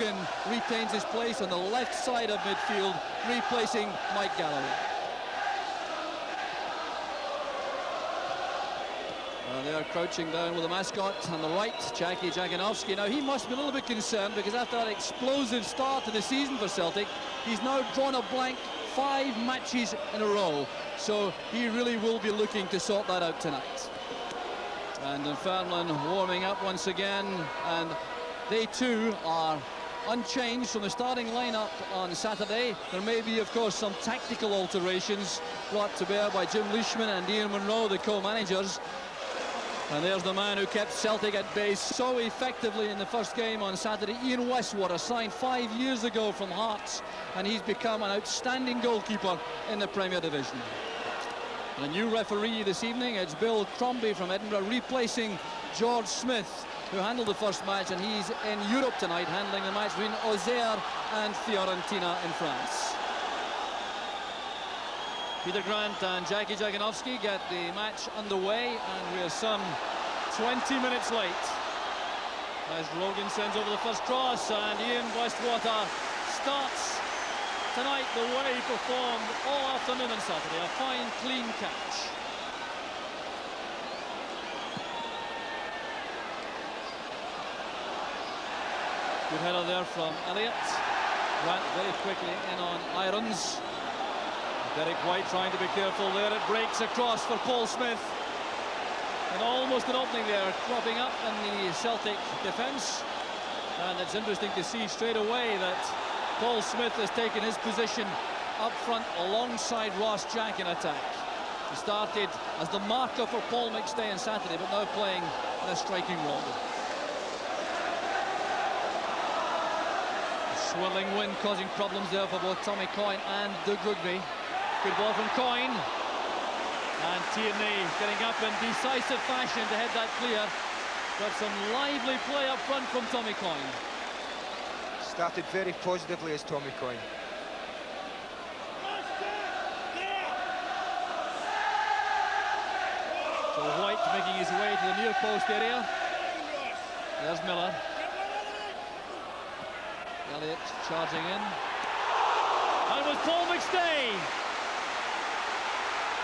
Rogan retains his place on the left side of midfield, replacing Mike Galloway. They're crouching down with the mascot on the right, Jackie Jaganowski. Now, he must be a little bit concerned because after that explosive start to the season for Celtic, he's now drawn a blank 5 matches in a row. So he really will be looking to sort that out tonight. And Dunfermline warming up once again, and they too are unchanged from the starting lineup on Saturday. There may be, of course, some tactical alterations brought to bear by Jim Leishman and Ian Munro, the co-managers. And there's the man who kept Celtic at bay so effectively in the first game on Saturday, Ian Westwater, signed 5 years ago from Hearts, and he's become an outstanding goalkeeper in the Premier Division. And a new referee this evening, it's Bill Crombie from Edinburgh, replacing George Smith, who handled the first match, and he's in Europe tonight, handling the match between Auxerre and Fiorentina in France. Peter Grant and Jackie Jaganowski get the match underway, and we're some 20 minutes late as Rogan sends over the first cross, and Ian Westwater starts tonight the way he performed all afternoon on Saturday. A fine, clean catch. Good header there from Elliott. Grant very quickly in on Irons. Derek White trying to be careful there. It breaks across for Paul Smith. And almost an opening there, cropping up in the Celtic defence. And it's interesting to see straight away that Paul Smith has taken his position up front alongside Ross Jack in attack. He started as the marker for Paul McStay on Saturday, but now playing in a striking role. A swirling wind causing problems there for both Tommy Coyne and Doug Rugby. Good ball from Coyne. And Tierney getting up in decisive fashion to head that clear. Got some lively play up front from Tommy Coyne. Started very positively as Tommy Coyne. So White making his way to the near post area. There's Miller. Elliott charging in. And it was Paul McStay.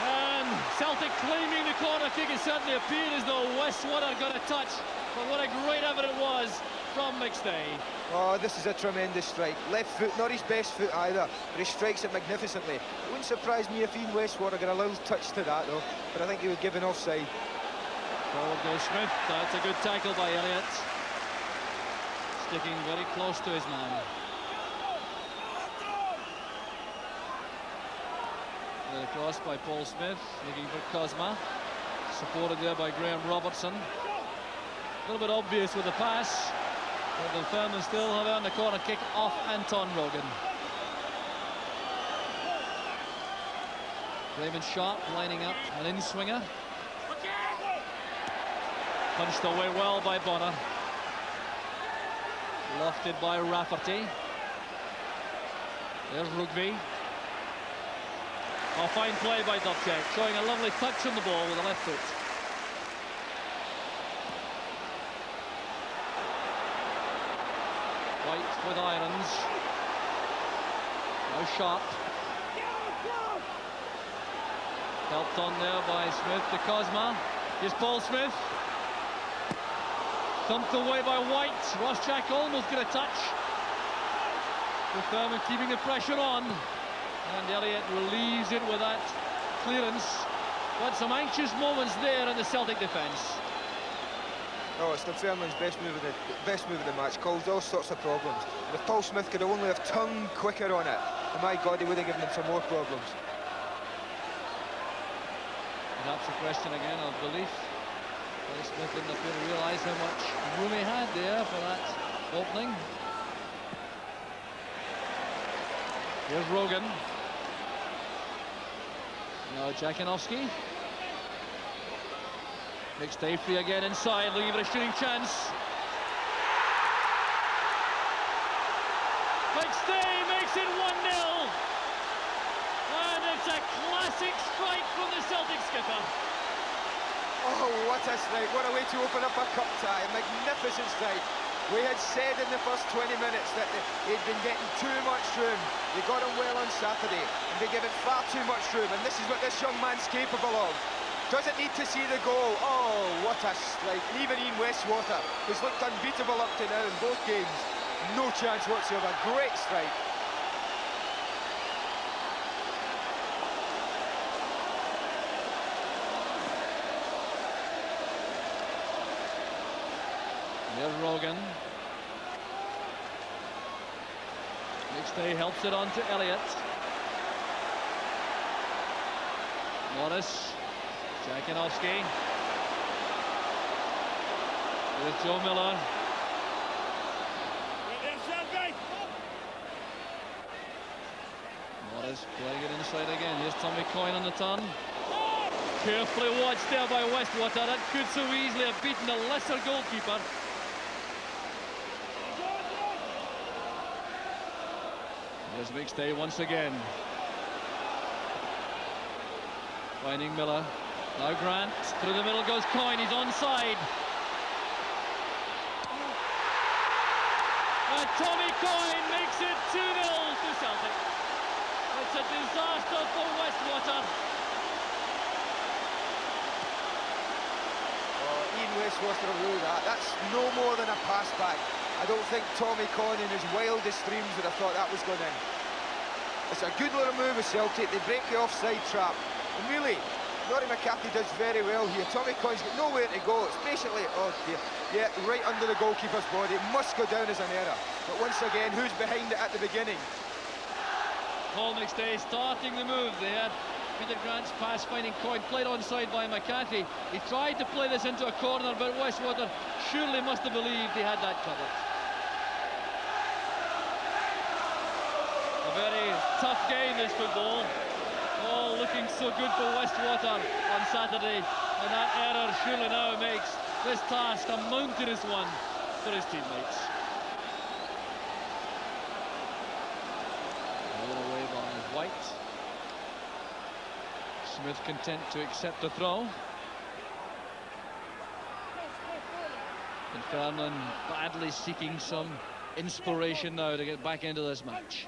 And Celtic claiming the corner kick. It certainly appeared as though Westwater got a touch, but what a great effort it was from McStay. Oh, this is a tremendous strike. Left foot, not his best foot either, but he strikes it magnificently. It wouldn't surprise me if Ian Westwater got a little touch to that though, but I think he would give an offside. Forward goes Smith. That's a good tackle by Elliott. Sticking very close to his man. The cross by Paul Smith, looking for Cosma. Supported there by Graham Robertson. A little bit obvious with the pass, but the Dunfermline still have earned the corner kick off Anton Rogan. Raymond Sharp lining up an in-swinger. Punched away well by Bonner. Lofted by Rafferty. There's Rugby. Oh, fine play by Dubček, showing a lovely touch on the ball with the left foot. White with Irons. Now Sharp. Helped on there by Smith to Cosma. Here's Paul Smith. Thumped away by White. Ross Jack almost got a touch. Dunfermline keeping the pressure on. And Elliott relieves it with that clearance. But some moments there in the Celtic defence. Oh, it's Dunfermline's best move of the match. Caused all sorts of problems. And if Paul Smith could only have turned quicker on it, oh my God, he would have given them some more problems. Perhaps a question again of belief. Paul Smith didn't appear to realise how much room he had there for that opening. Here's Rogan. Now Jaganowski. McStay free again inside, looking for a shooting chance. McStay makes it 1-0. And it's a classic strike from the Celtic skipper. Oh, what a strike. What a way to open up a cup tie. A magnificent strike. We had said in the first 20 minutes that they'd been getting too much room. They got on well on Saturday, and they're given far too much room, and this is what this young man's capable of. Doesn't need to see the goal. Oh, what a strike. And even Ian Westwater, who's looked unbeatable up to now in both games, no chance whatsoever. Great strike. Here's Rogan. McStay helps it on to Elliott. Morris. Jakinowski. Here's Joe Miller. Morris playing it inside again. Here's Tommy Coyne on the turn. Carefully watched there by Westwater. That could so easily have beaten a lesser goalkeeper. Here's McStay once again. Finding Miller. Now Grant. Through the middle goes Coyne. He's onside. And Tommy Coyne makes it 2-0 to Celtic. It's a disaster for Westwater. Ian Westwater will that. That's no more than a pass back. I don't think Tommy Coyne in his wildest dreams would have thought that was going in. It's a good little move of Celtic. They break the offside trap. And really, Rory McCarthy does very well here. Tommy Coyne's got nowhere to go. It's basically, oh dear, yeah, right under the goalkeeper's body. It must go down as an error. But once again, who's behind it at the beginning? Paul McStay starting the move there. Peter Grant's pass finding Coyne, played onside by McCarthy. He tried to play this into a corner, but Westwater surely must have believed he had that covered. A very tough game, this football. All looking so good for Westwater on Saturday, and that error surely now makes this task a mountainous one for his teammates. Rolled away by White. Smith content to accept the throw. Dunfermline badly seeking some inspiration now to get back into this match.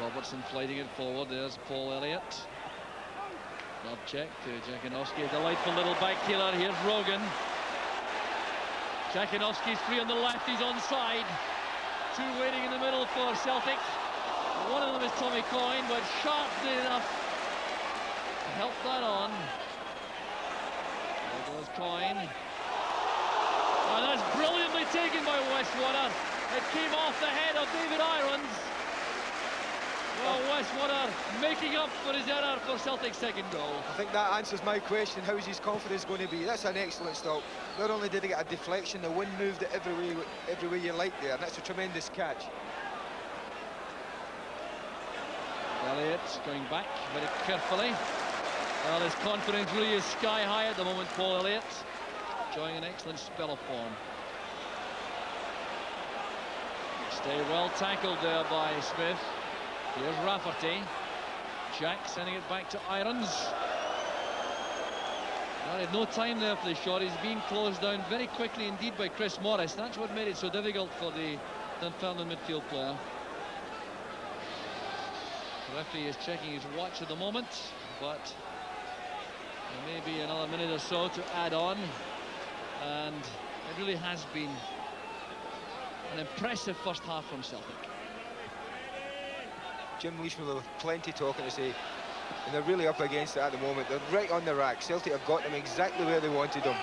Robertson fighting it forward. There's Paul Elliott. Love check to Jakinowski. A delightful little back healer. Here's Rogan. Jakinowski's free on the left. He's onside. Two waiting in the middle for Celtic. One of them is Tommy Coyne, but sharply enough to help that on. There goes Coyne. And that's brilliantly taken by Westwater. It came off the head of David Irons. Well, Westwater making up for his error for Celtic's second goal. I think that answers my question. How's his confidence going to be? That's an excellent stop. Not only did he get a deflection, the wind moved it every way you like there. And that's a tremendous catch. Elliott going back very carefully. Well, his confidence really is sky high at the moment, Paul Elliott. Enjoying an excellent spell of form. Stay well tackled there by Smith. Here's Rafferty. Jack sending it back to Irons. Well, he had no time there for the shot. He's been closed down very quickly indeed by Chris Morris. That's what made it so difficult for the Dunfermline midfield player. The referee is checking his watch at the moment, but there may be another minute or so to add on. And it really has been an impressive first half from Celtic. Jim Leishman with plenty talking to say, and they're really up against it at the moment. They're right on the rack. Celtic have got them exactly where they wanted them.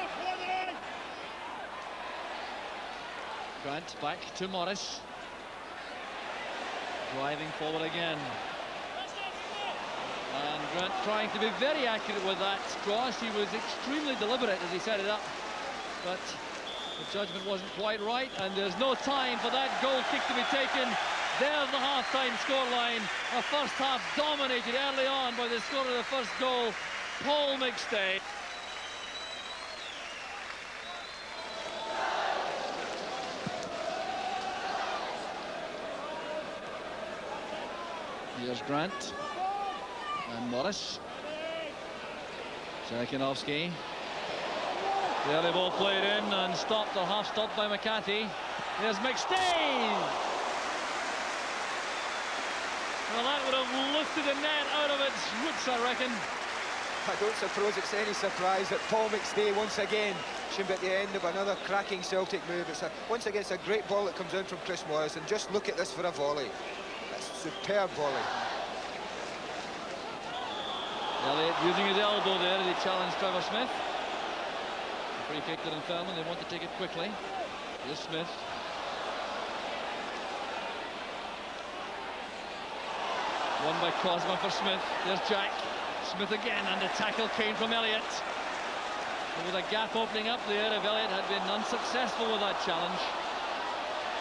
Grant back to Morris. Driving forward again. And Grant trying to be very accurate with that cross. He was extremely deliberate as he set it up, but the judgment wasn't quite right, and there's no time for that goal kick to be taken. There's the half-time scoreline. A first half dominated early on by the scorer of the first goal, Paul McStay. Here's Grant and Morris. Jakinowski. The early ball played in and stopped, or half stopped by McCarthy. There's McStay. Well, that would have lifted the net out of its roots, I reckon. I don't suppose it's any surprise that Paul McStay once again should be at the end of another cracking Celtic move. Once again, it's a great ball that comes in from Chris Morris, and just look at this for a volley. That's a superb volley. Elliott using his elbow there as he challenged Trevor Smith. Free kick to Dunfermline, they want to take it quickly. Here's Smith. Won by Cosma for Smith. There's Jack. Smith again, and the tackle came from Elliott. With a gap opening up there, if Elliott had been unsuccessful with that challenge.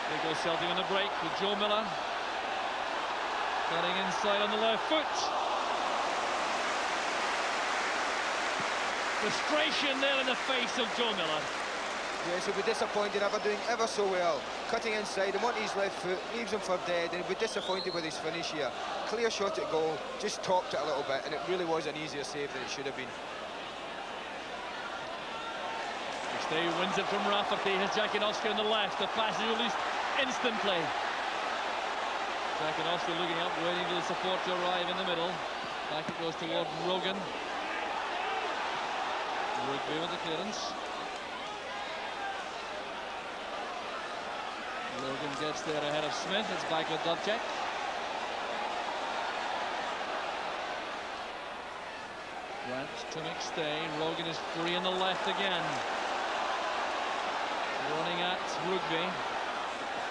There goes Celtic on the break with Joe Miller. Cutting inside on the left foot. Frustration there in the face of Joe Miller. Yes, he'll be disappointed after doing ever so well. Cutting inside, and on his left foot, leaves him for dead, and he'll be disappointed with his finish here. Clear shot at goal, just topped it a little bit, and it really was an easier save than it should have been. McStay wins it from Rafferty. Here's Jakinowski on the left. The pass is released instantly. Jakinowski looking up, waiting for the support to arrive in the middle. Back it goes toward Rogan. Rugby with the clearance. Logan gets there ahead of Smith. It's back with Dubček. Grant to McStay. Rogan is free on the left again. Running at Rugby.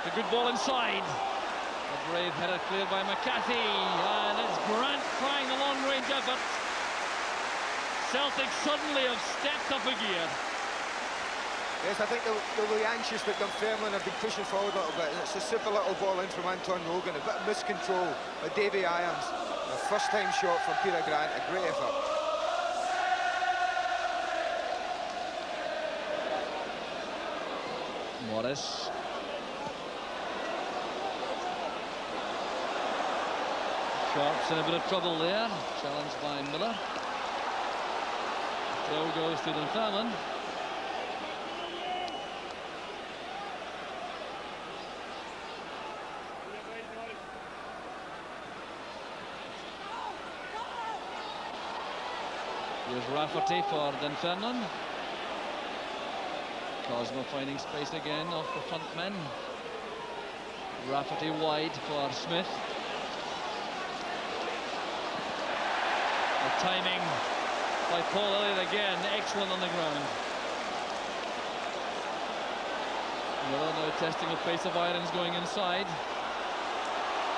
The good ball inside. A brave header cleared by McCarthy. And it's Grant trying the long-range effort. Celtic suddenly have stepped up a gear. Yes, I think they'll be anxious that Dunfermline have been pushing forward a little bit, and it's a super little ball in from Anton Rogan. A bit of miscontrol by Davy Irons. A first-time shot from Peter Grant, a great effort. Morris. Sharp's in a bit of trouble there. Challenged by Miller. Throw goes to Dunfermline. Here's Rafferty for Dunfermline. Cosmo finding space again off the front men. Rafferty wide for Smith. The timing by Paul Elliott again, excellent on the ground. Miller now testing the pace of Irons going inside.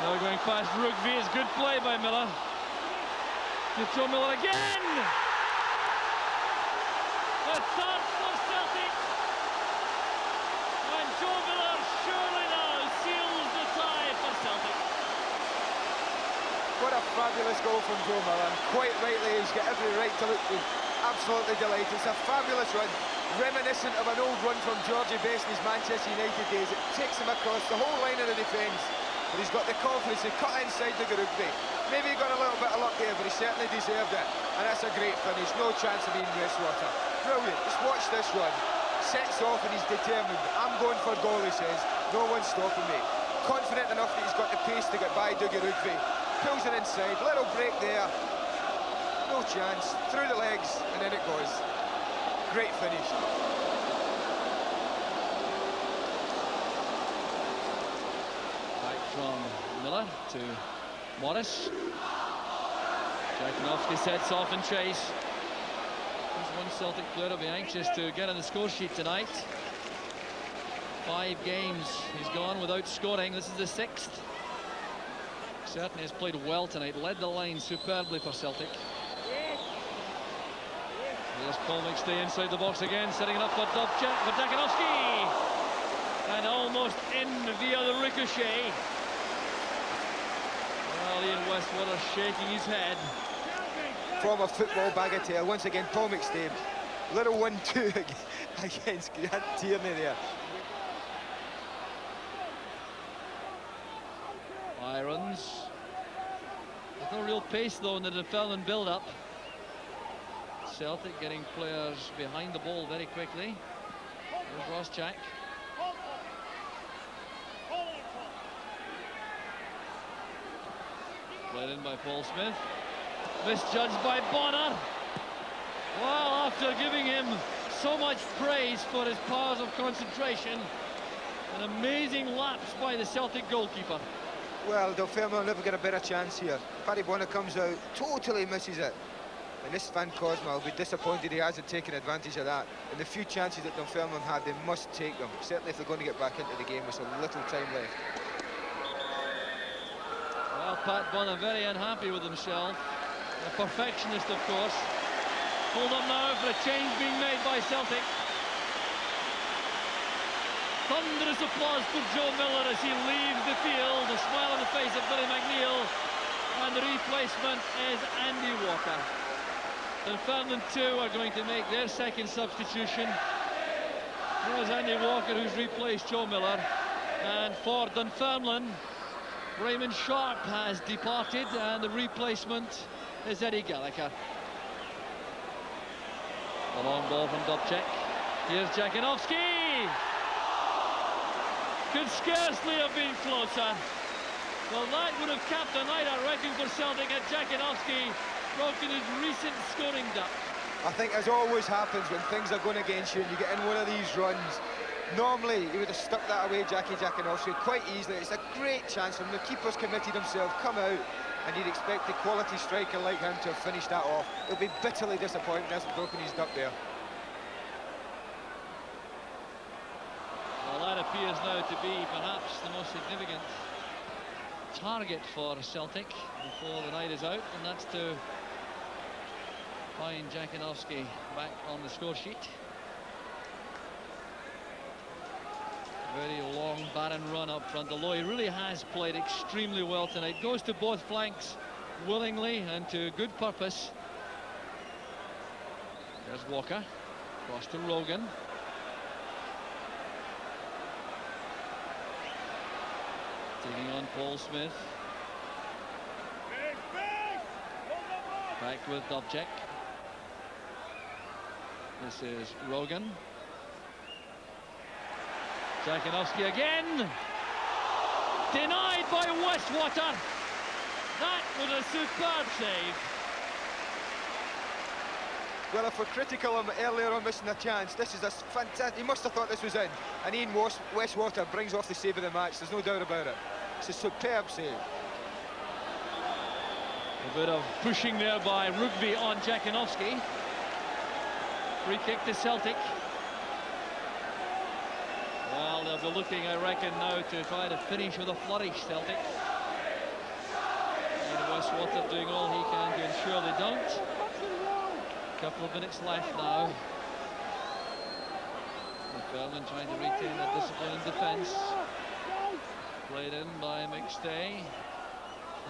Now going past Rugby. Is good play by Miller. Give Joe Miller again! The third for Celtic, and Joe Miller surely now seals the tie for Celtic. What a fabulous goal from Joe Miller, and quite rightly he's got every right to look absolutely delighted. It's a fabulous run, reminiscent of an old run from Georgie Best in his Manchester United days. It takes him across the whole line of the defence, but he's got the confidence to cut inside the Rugby. Maybe he got a little bit of luck there, but he certainly deserved it, and that's a great finish. No chance of being wastewater. Brilliant. Just watch this run. Sets off and he's determined. I'm going for goal, he says. No one's stopping me. Confident enough that he's got the pace to get by Dougie Rugby. Pulls it inside. Little break there. No chance. Through the legs, and in it goes. Great finish. Back from Miller to Morris. Jakinowski sets off in chase. There's one Celtic player to be anxious to get on the score sheet tonight. 5 games he's gone without scoring. This is the 6th. Certainly has played well tonight. Led the line superbly for Celtic. There's Paul McStay inside the box again, setting it up for Dubček, for Jakinowski. And almost in via the ricochet. Well, Ian Westwater shaking his head. Former football bagatelle, once again Paul McStay. Little 1-2 against Grant Tierney there. Irons. There's no real pace though in the Dunfermline build-up. Celtic, getting players behind the ball very quickly. There's Ross Jack. Played in by Paul Smith. Misjudged by Bonner. Well, after giving him so much praise for his powers of concentration, an amazing lapse by the Celtic goalkeeper. Well, Dunfermline will never get a better chance here. Paddy Bonner comes out, totally misses it. And this Van Cosma will be disappointed he hasn't taken advantage of that. And the few chances that Dunfermline had, they must take them. Certainly if they're going to get back into the game with so little time left. Well, Pat Bonner very unhappy with himself. A perfectionist, of course. Hold up now for a change being made by Celtic. Thunderous applause for Joe Miller as he leaves the field. A smile on the face of Billy McNeil. And the replacement is Andy Walker. Dunfermline too are going to make their second substitution. Here's Andy Walker, who's replaced Joe Miller. And for Dunfermline, Raymond Sharp has departed, and the replacement is Eddie Gallagher. A long ball from Dubček. Here's Jakinovski. Could scarcely have been closer. Well, that would have capped the night, I reckon, for Celtic, had Jakinovski broken his recent scoring duck. I think, as always happens when things are going against you and you get in one of these runs, normally he would have stuck that away, Jakinovski, quite easily. It's a great chance from the keeper's committed himself, come out, and you'd expect a quality striker like him to have finished that off. He'll be bitterly disappointed he hasn't broken his duck there. Well, that appears now to be perhaps the most significant target for Celtic before the night is out, and that's to find Jakinovski back on the score sheet. Very long, barren run up front, although he really has played extremely well tonight. Goes to both flanks willingly and to good purpose. There's Walker, cross to Rogan. Taking on Paul Smith. Back with Dubček. This is Rogan. Jakinovski again. Denied by Westwater. That was a superb save. Well, if we're critical of him earlier on missing a chance, this is a fantastic... He must have thought this was in. And Ian Westwater brings off the save of the match, there's no doubt about it. It's a superb save. A bit of pushing there by Rugby on Jakinovski. Free kick to Celtic. Well, they'll be looking, I reckon, now to try to finish with a flourish, Celtic. And Westwater doing all he can to ensure they don't. A couple of minutes left now. Dunfermline trying to retain their discipline in defence. Played in by McStay.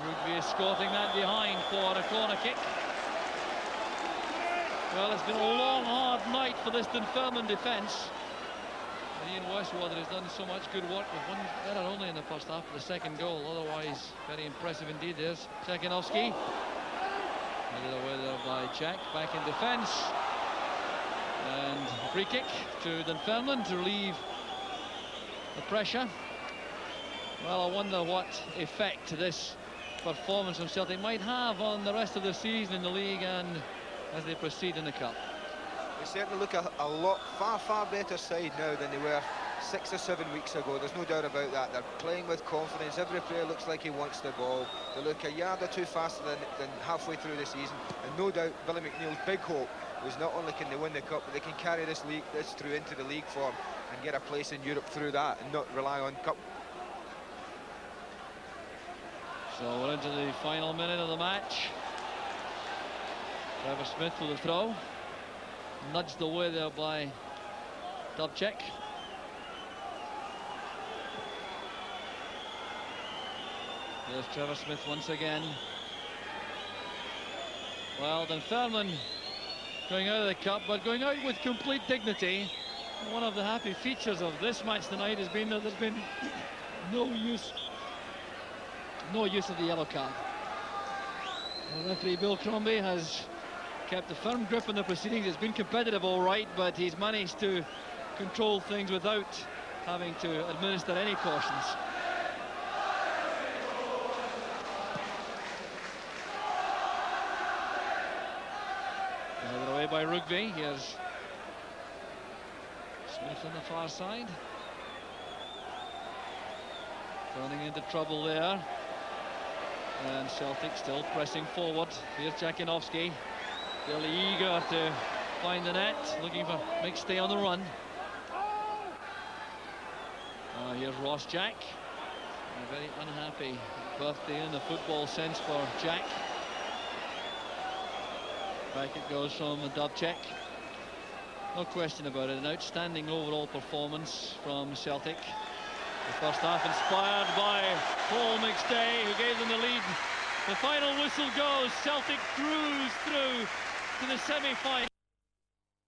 Rugby is escorting that behind for a corner kick. Well, it's been a long, hard night for this Dunfermline defence. Ian Westwater has done so much good work with one error only in the first half of the second goal. Otherwise, very impressive indeed. There's Jakinovski. Headed away there by Jack. Back in defence. And a free kick to Dunfermline to relieve the pressure. Well, I wonder what effect this performance from Celtic might have on the rest of the season in the league and as they proceed in the cup. They certainly look a lot far better side now than they were 6 or 7 weeks ago. There's no doubt about that. They're playing with confidence. Every player looks like he wants the ball. They look a yard or two faster than halfway through the season. And no doubt Billy McNeil's big hope was not only can they win the cup, but they can carry this through into the league form and get a place in Europe through that and not rely on cup. So we're into the final minute of the match. Trevor Smith with the throw. Nudged away there by Dubček. There's Trevor Smith once again. Well, Dunfermline going out of the cup, but going out with complete dignity. One of the happy features of this match tonight has been that there's been no use of the yellow card. The referee Bill Crombie has kept a firm grip on the proceedings. It's been competitive, all right, but he's managed to control things without having to administer any cautions. Gathered away by Rugby. Here's Smith on the far side. Running into trouble there. And Celtic still pressing forward. Here's Jakinowski, really eager to find the net, looking for McStay on the run. Here's Ross Jack. A very unhappy birthday in the football sense for Jack. Back it goes from Dubček. No question about it, an outstanding overall performance from Celtic. The first half inspired by Paul McStay, who gave them the lead. The final whistle goes. Celtic cruise through to the semi-final.